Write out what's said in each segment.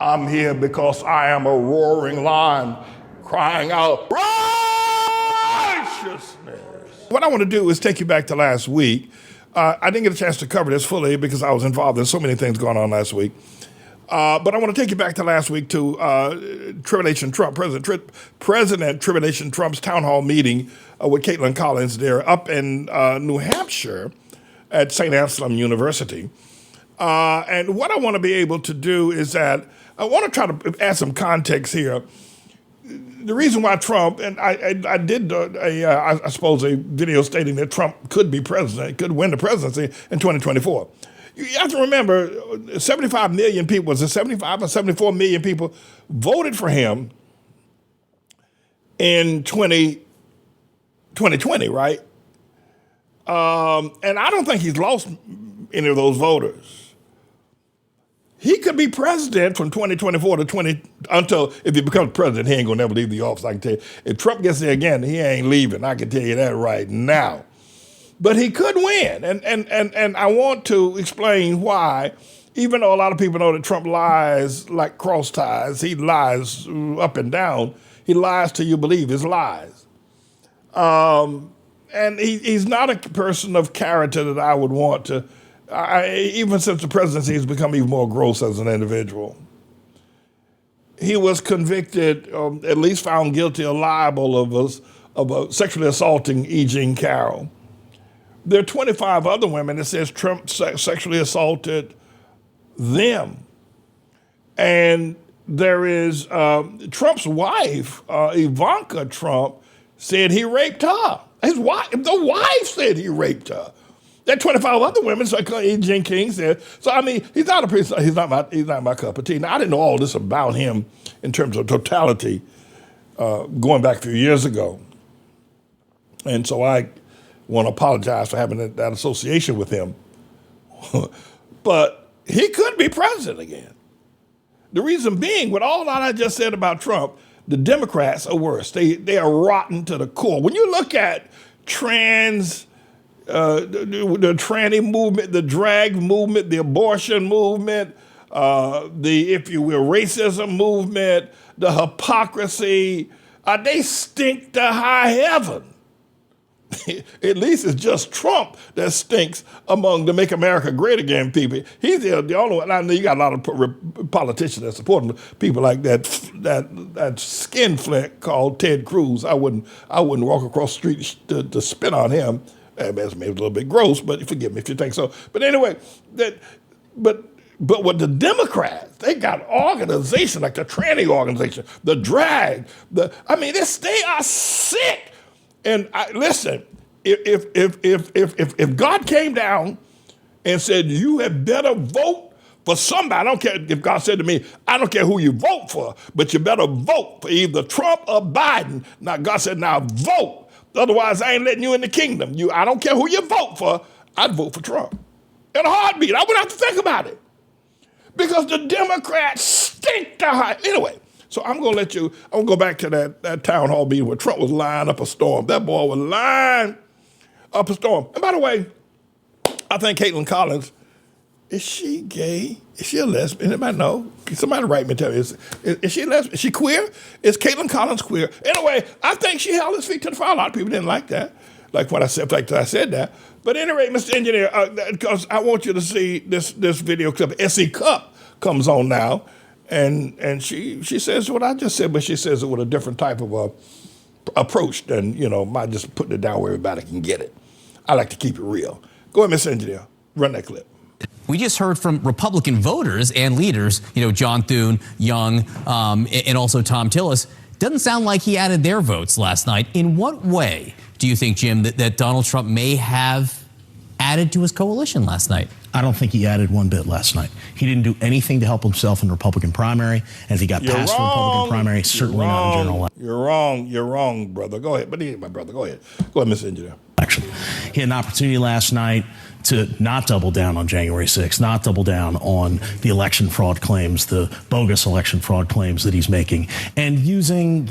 I'm here because I am a roaring lion crying out righteousness. What I want to do is take you back to last week. I didn't get a chance to cover this fully because I was involved in so many things going on last week. But I want to take you back to last week to Tribulation Trump, President Tribulation Trump's town hall meeting with Caitlin Collins there up in New Hampshire at St. Anselm University. And what I want to be able to do is that I want to try to add some context here. The reason why Trump, and I did, I suppose, a video stating that Trump could be president, could win the presidency in 2024. You have to remember, 75 million people, was it 75 or 74 million people voted for him in 2020, right? And I don't think he's lost any of those voters. He could be president from 2024 to until if he becomes president, he ain't gonna never leave the office. I can tell you. If Trump gets there again, he ain't leaving. I can tell you that right now. But he could win, and I want to explain why. Even though a lot of people know that Trump lies like cross ties, he lies up and down. He lies till you believe his lies. And he's not a person of character that I would want to. Even since the presidency, he's become even more gross as an individual. He was convicted, at least found guilty or liable of sexually assaulting E. Jean Carroll. There are 25 other women that says Trump sexually assaulted them. And there is Trump's wife, Ivanka Trump, said he raped her. His wife, the wife said he raped her. There are 25 other women, so E. Jean King said. So I mean, he's not my cup of tea. Now I didn't know all this about him in terms of totality going back a few years ago, and so I want to apologize for having that association with him. But he could be president again. The reason being, with all that I just said about Trump, the Democrats are worse. They are rotten to the core. When you look at the tranny movement, the drag movement, the abortion movement, the, if you will, racism movement, the hypocrisy, they stink to high heaven. At least it's just Trump that stinks among the Make America Great Again people. He's the only one. I know you got a lot of politicians that support him. People like that skinflint called Ted Cruz. I wouldn't walk across the street to spit on him. That's maybe a little bit gross, but forgive me if you think so. But anyway, but with the Democrats, they got organization like the tranny organization, the drag. They are sick. And listen, if God came down and said, you had better vote for somebody, I don't care if God said to me, I don't care who you vote for, but you better vote for either Trump or Biden. Now God said, now vote. Otherwise, I ain't letting you in the kingdom. I don't care who you vote for, I'd vote for Trump. In a heartbeat, I wouldn't have to think about it. Because the Democrats stink to high. Anyway. So I'm going to go back to that town hall meeting where Trump was lying up a storm. That boy was lying up a storm. And by the way, I think Caitlin Collins, is she gay? Is she a lesbian? Anybody know? Somebody write me and tell me, is she a lesbian? Is she queer? Is Caitlin Collins queer? Anyway, I think she held his feet to the fire. A lot of people didn't like that, like I said that. But anyway, Mr. Engineer, because I want you to see this video clip. S.E. Cupp comes on now. And she says what I just said, but she says it with a different type of approach than, my just putting it down where everybody can get it. I like to keep it real. Go ahead, Mr. Engineer. Run that clip. We just heard from Republican voters and leaders, John Thune, Young, and also Tom Tillis. Doesn't sound like he added their votes last night. In what way do you think, Jim, that Donald Trump may have added to his coalition last night? I don't think he added one bit last night. He didn't do anything to help himself in the Republican primary. And if he got past the Republican primary, certainly not in general election. You're wrong, brother. Go ahead. But my brother, go ahead. Go ahead, Mr. Engineer. He had an opportunity last night to not double down on January 6th, not double down on the election fraud claims, the bogus election fraud claims that he's making, and using,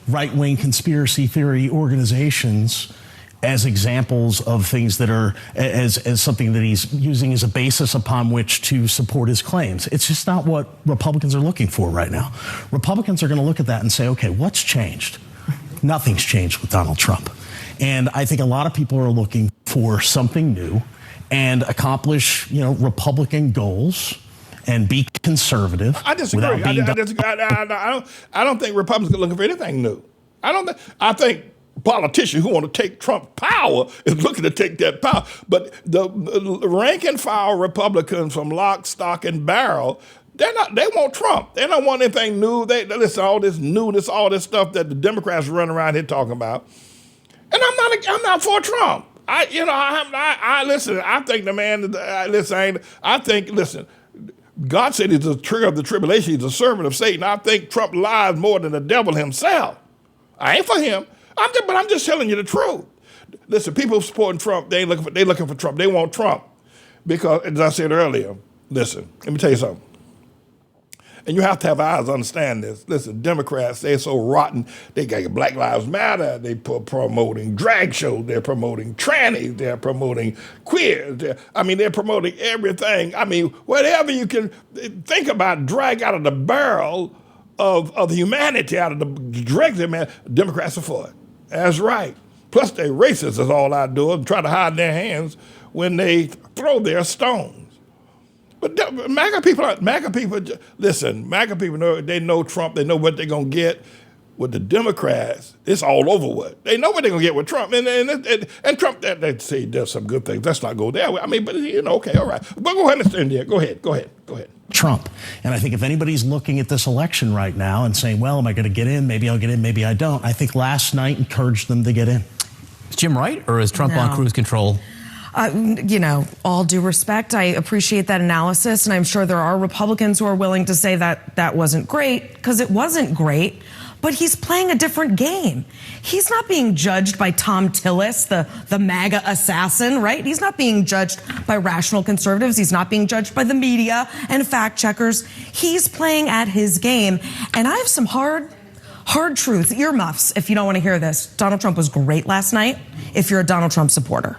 right-wing conspiracy theory organizations as examples of things that are as something that he's using as a basis upon which to support his claims. It's just not what Republicans are looking for right now. Republicans are going to look at that and say, okay, what's changed? Nothing's changed with Donald Trump. And I think a lot of people are looking for something new and accomplish, Republican goals and be conservative. I disagree. I don't think Republicans are looking for anything new. I think politicians who want to take Trump's power is looking to take that power. But the rank and file Republicans from lock, stock, and barrel, they want Trump. They don't want anything new. They listen, all this newness, all this stuff that the Democrats run around here talking about. And I'm not for Trump. Listen, I think the man, listen, God said he's the trigger of the tribulation. He's a servant of Satan. I think Trump lies more than the devil himself. I ain't for him. I'm just telling you the truth. Listen, people supporting Trump, they looking for Trump. They want Trump because, as I said earlier, listen, let me tell you something. And you have to have eyes to understand this. Listen, Democrats, they're so rotten. They got Black Lives Matter. They promoting drag shows. They're promoting trannies. They're promoting queers. They're promoting everything. Whatever you can think about, drag out of the barrel of humanity, out of the dregs of man, Democrats are for it. That's right. Plus, they racist is all I do, and try to hide their hands when they throw their stones. But MAGA people, listen, MAGA people know Trump. They know what they're going to get. With the Democrats, it's all over with. They know what they're going to get with Trump. And Trump, they say he does some good things. Let's not go there. Okay, all right. But go ahead and stand there. Go ahead. Trump. And I think if anybody's looking at this election right now and saying, well, am I going to get in? Maybe I'll get in, maybe I don't. I think last night encouraged them to get in. Is Jim right, or is Trump on cruise control? All due respect, I appreciate that analysis, and I'm sure there are Republicans who are willing to say that that wasn't great, because it wasn't great, but he's playing a different game. He's not being judged by Tom Tillis, the MAGA assassin, right? He's not being judged by rational conservatives. He's not being judged by the media and fact checkers. He's playing at his game, and I have some hard truth, earmuffs, if you don't want to hear this. Donald Trump was great last night if you're a Donald Trump supporter.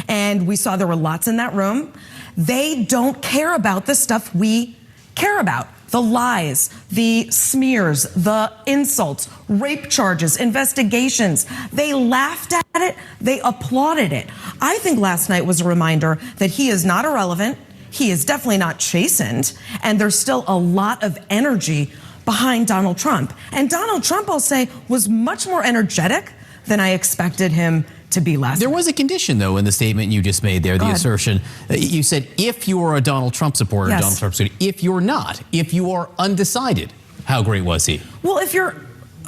And we saw there were lots in that room. They don't care about the stuff we care about. The lies, the smears, the insults, rape charges, investigations. They laughed at it. They applauded it. I think last night was a reminder that he is not irrelevant. He is definitely not chastened. And there's still a lot of energy behind Donald Trump. And Donald Trump, I'll say, was much more energetic than I expected him to be last night. There was a condition, though, in the statement you just made there, the assertion. You said, if you are a Donald Trump supporter, yes. Donald Trump supporter. If you're not, if you are undecided, how great was he? Well, if you're,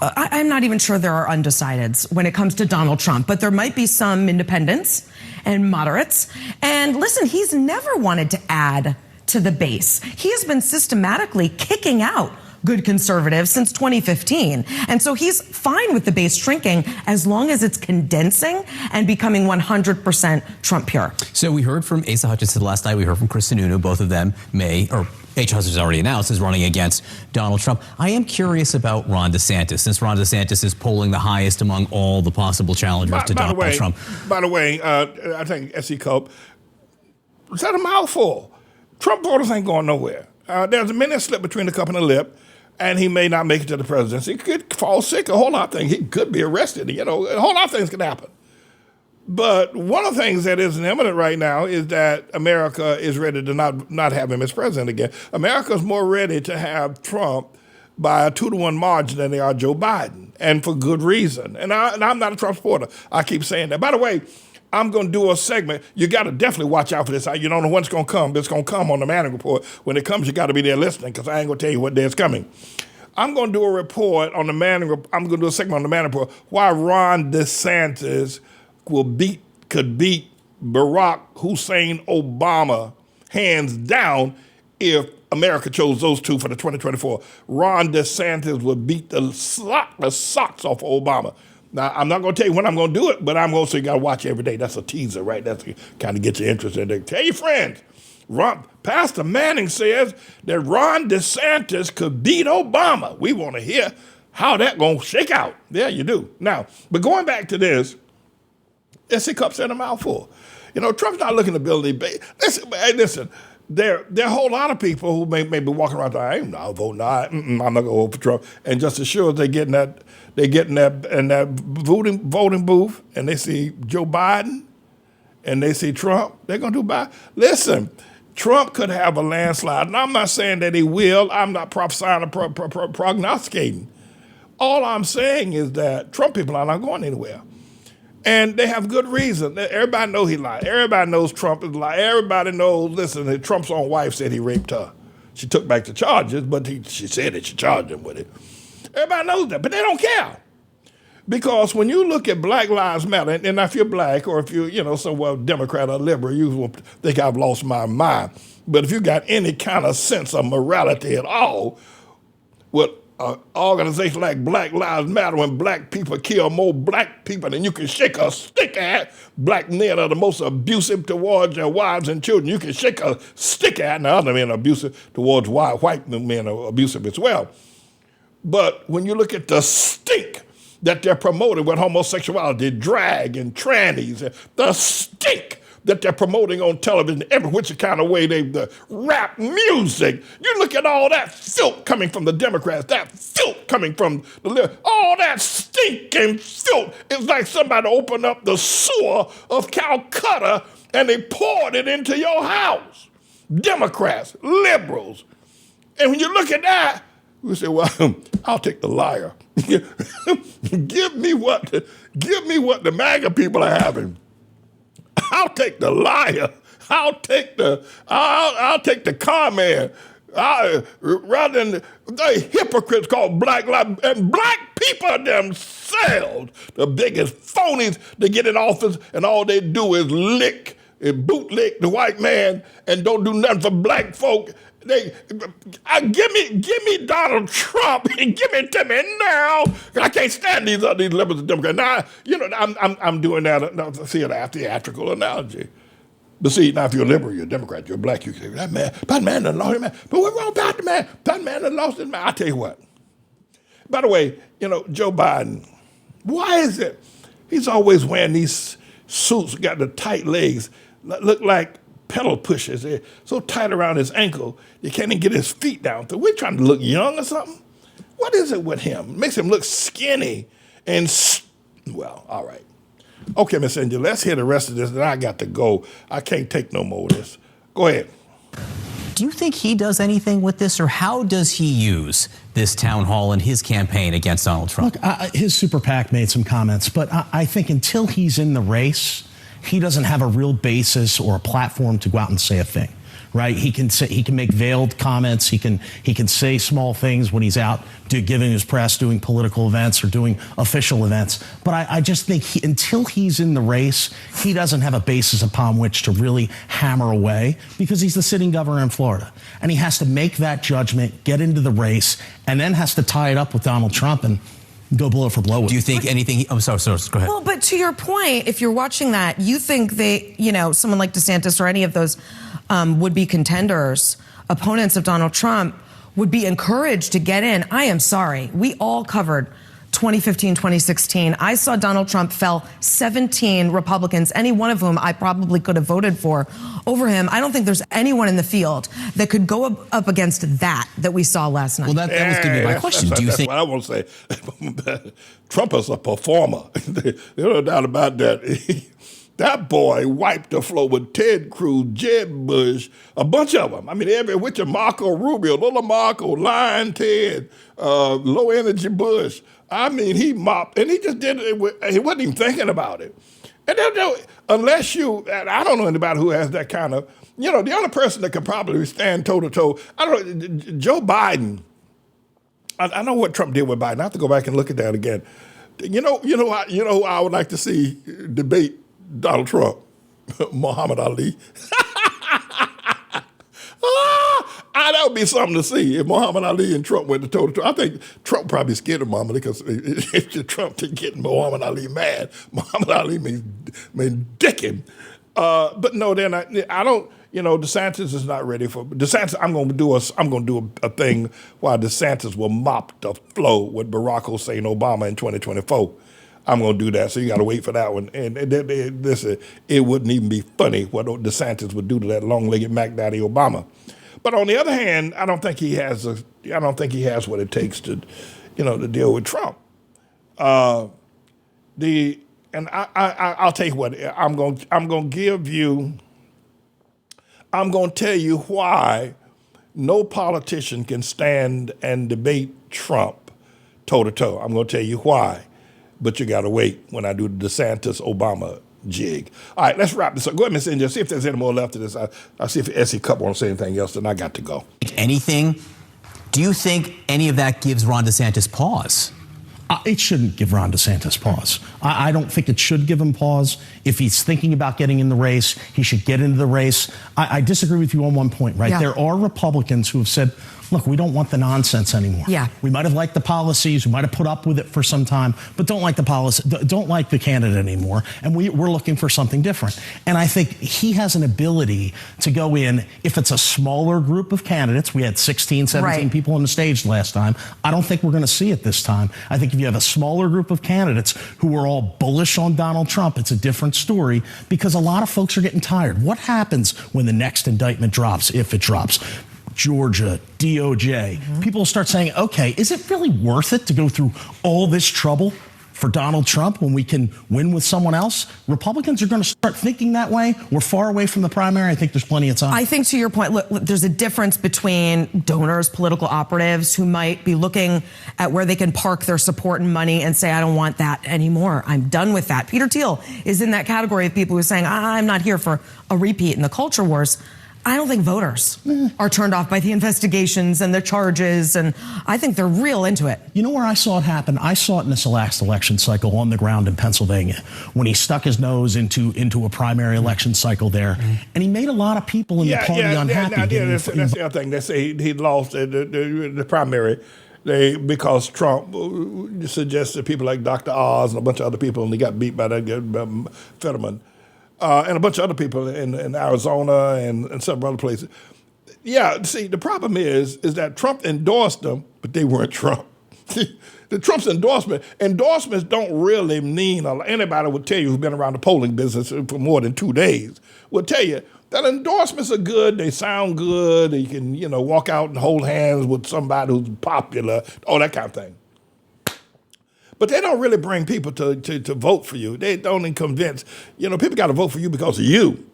I'm not even sure there are undecideds when it comes to Donald Trump, but there might be some independents and moderates. And listen, he's never wanted to add to the base. He has been systematically kicking out good conservatives since 2015. And so he's fine with the base shrinking as long as it's condensing and becoming 100% Trump pure. So we heard from Asa Hutchinson last night. We heard from Chris Sununu. Both of them H. Hutchinson's already announced is running against Donald Trump. I am curious about Ron DeSantis, since Ron DeSantis is polling the highest among all the possible challengers to Donald Trump. By the way, I think S.E. Cope said a mouthful. Trump voters ain't going nowhere. There's a minute slip between the cup and the lip, and he may not make it to the presidency. He could fall sick, a whole lot of things. He could be arrested, a whole lot of things could happen. But one of the things that is imminent right now is that America is ready to not have him as president again. America is more ready to have Trump by a 2-to-1 margin than they are Joe Biden, and for good reason. And I'm not a Trump supporter. I keep saying that. By the way, I'm going to do a segment. You got to definitely watch out for this. You don't know when it's going to come, but it's going to come on the Manning Report. When it comes, you got to be there listening, because I ain't going to tell you what day it's coming. I'm going to do a report on the Manning Report. I'm going to do a segment on the Manning Report why Ron DeSantis could beat Barack Hussein Obama hands down if America chose those two for the 2024. Ron DeSantis would beat the socks off Obama. Now, I'm not going to tell you when I'm going to do it, but I'm going to say you got to watch every day. That's a teaser, right? That's to kind of get you interested. Tell your friends. Pastor Manning says that Ron DeSantis could beat Obama. We want to hear how that going to shake out. Yeah, you do. Now, but going back to this, S.C. Cup said a mouthful. Trump's not looking to build any base. Listen, there are a whole lot of people who may be walking around saying, I'm not voting no. I'm not going to vote for Trump. And just as sure as they get in that voting booth and they see Joe Biden and they see Trump, they're going to do Biden. Listen, Trump could have a landslide. And I'm not saying that he will. I'm not prophesying or prognosticating. All I'm saying is that Trump people are not going anywhere. And they have good reason. Everybody knows he lied. Everybody knows Trump is lying. Everybody knows, listen, Trump's own wife said he raped her. She took back the charges, but she said that she charged him with it. Everybody knows that, but they don't care. Because when you look at Black Lives Matter, and if you're black or if you're, somewhat Democrat or liberal, you will think I've lost my mind. But if you got any kind of sense of morality at all, what an organization like Black Lives Matter, when black people kill more black people than you can shake a stick at. Black men are the most abusive towards their wives and children. You can shake a stick at, and other men are abusive towards white men are abusive as well. But when you look at the stink that they're promoting with homosexuality, drag, and trannies, the stink that they're promoting on television, every which kind of way, the rap music. You look at all that filth coming from the Democrats, that filth coming from the all that stinking filth. It's like somebody opened up the sewer of Calcutta and they poured it into your house. Democrats, liberals. And when you look at that, you say, well, I'll take the liar. Give me what the MAGA people are having. I'll take the liar. I'll take the con man. Rather than the hypocrites called Black Lives, and black people themselves, the biggest phonies to get in office, and all they do is bootlick the white man and don't do nothing for black folk. Give me Donald Trump and give it to me now. I can't stand these liberals and Democrats. Now, I'm doing that. See, a theatrical analogy. But see, now if you're a liberal, you're a Democrat, you're black, you can say, that man done lost his man. But what's wrong about the man? That man done lost his man. I'll tell you what. By the way, Joe Biden, why is it he's always wearing these suits, got the tight legs, look like pedal pushers. They're so tight around his ankle, you can't even get his feet down. So we're trying to look young or something? What is it with him? It makes him look skinny and, well, all right. Okay, Miss Angela, let's hear the rest of this, and I got to go. I can't take no more of this. Go ahead. Do you think he does anything with this, or how does he use this town hall in his campaign against Donald Trump? Look, his super PAC made some comments, but I think until he's in the race, he doesn't have a real basis or a platform to go out and say a thing, right? He can make veiled comments. He can say small things when he's out giving his press, doing political events or doing official events. But I just think until he's in the race, he doesn't have a basis upon which to really hammer away, because he's the sitting governor in Florida. And he has to make that judgment, get into the race, and then has to tie it up with Donald Trump and go blow for blow with. Do you think anything? I'm sorry, go ahead. Well, but to your point, if you're watching that, you think someone like DeSantis or any of those would-be contenders, opponents of Donald Trump, would be encouraged to get in. I am sorry. We all covered 2015, 2016. I saw Donald Trump fell 17 Republicans, any one of whom I probably could have voted for over him. I don't think there's anyone in the field that could go up against that we saw last night. Well, that was going to be my question. Do you think? What I want to say, Trump is a performer. There's no doubt about that. That boy wiped the floor with Ted Cruz, Jeb Bush, a bunch of them. I mean, Richard Marco Rubio, Little Marco, Lion Ted, Low Energy Bush. I mean, he mopped, and he just did it. He wasn't even thinking about it. And unless I don't know anybody who has that kind of, the only person that could probably stand toe to toe. I don't know, Joe Biden. I know what Trump did with Biden. I have to go back and look at that again. You know who I would like to see debate Donald Trump? Muhammad Ali. That would be something to see if Muhammad Ali and Trump went to toe to toe. I think Trump probably scared of Muhammad because if Trump to get Muhammad Ali mad, Muhammad Ali may dick him. But no, then I don't. DeSantis is not ready for DeSantis. I'm going to do a thing while DeSantis will mop the floor with Barack Hussein Obama in 2024. I'm going to do that. So you got to wait for that one. And listen, it wouldn't even be funny what DeSantis would do to that long-legged Mac Daddy Obama. But on the other hand, I don't think he has what it takes to, to deal with Trump. I'll tell you what, I'm going to tell you why no politician can stand and debate Trump toe to toe. I'm going to tell you why, but you got to wait when I do the DeSantis Obama jig. All right, let's wrap this up. Go ahead, Ms. India, see if there's any more left of this. I'll see if S.E. Cup wants to say anything else, then I got to go. Anything? Do you think any of that gives Ron DeSantis pause? It shouldn't give Ron DeSantis pause. I don't think it should give him pause. If he's thinking about getting in the race, he should get into the race. I disagree with you on one point, right? Yeah. There are Republicans who have said, look, we don't want the nonsense anymore. Yeah. We might have liked the policies, we might have put up with it for some time, but don't like the policy, don't like the candidate anymore. And we're looking for something different. And I think he has an ability to go in, if it's a smaller group of candidates, we had 16, 17 Right. people on the stage last time. I don't think we're going to see it this time. I think if you have a smaller group of candidates who are all bullish on Donald Trump, it's a different story, because a lot of folks are getting tired. What happens when the next indictment drops, if it drops? Georgia, DOJ, people will start saying, okay, is it really worth it to go through all this trouble for Donald Trump when we can win with someone else? Republicans are going to start thinking that way. We're far away from the primary. I think there's plenty of time. I think, to your point, look, there's a difference between donors, political operatives who might be looking at where they can park their support and money and say, I don't want that anymore. I'm done with that. Peter Thiel is in that category of people who are saying, I'm not here for a repeat in the culture wars. I don't think voters are turned off by the investigations and the charges, and I think they're real into it. You know where I saw it happen? I saw it in this last election cycle on the ground in Pennsylvania, when he stuck his nose into a primary election cycle there, and he made a lot of people in the party unhappy. That's the other thing. They say he lost the primary because Trump suggested people like Dr. Oz and a bunch of other people, and he got beat by that Fetterman. And a bunch of other people in Arizona and several other places. Yeah, see, the problem is that Trump endorsed them, but they weren't Trump. The Trump's endorsements don't really mean a lot. Anybody would tell you who's been around the polling business for more than 2 days will tell you that endorsements are good, they sound good, you can, walk out and hold hands with somebody who's popular, all that kind of thing. But they don't really bring people to vote for you. They don't even convince. People got to vote for you because of you,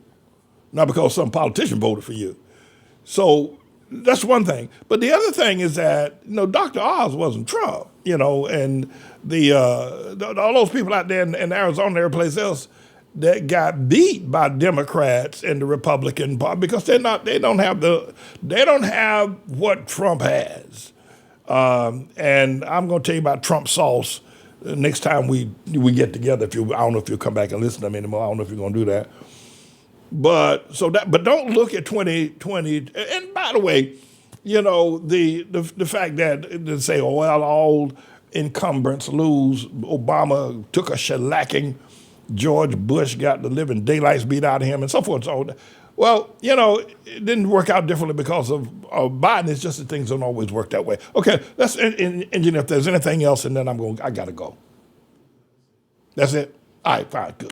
not because some politician voted for you. So that's one thing. But the other thing is that, Dr. Oz wasn't Trump, and all those people out there in Arizona and every place else that got beat by Democrats and the Republican Party because they don't have what Trump has. And I'm going to tell you about Trump sauce next time we get together. I don't know if you'll come back and listen to me anymore. I don't know if you're going to do that. But don't look at 2020. And by the way, the fact that they say, all incumbents lose. Obama took a shellacking. George Bush got the living daylights beat out of him, and so forth and so on. Well, it didn't work out differently because of Biden. It's just that things don't always work that way. Okay, let's engineer if there's anything else, and then I got to go. That's it? All right, fine, good.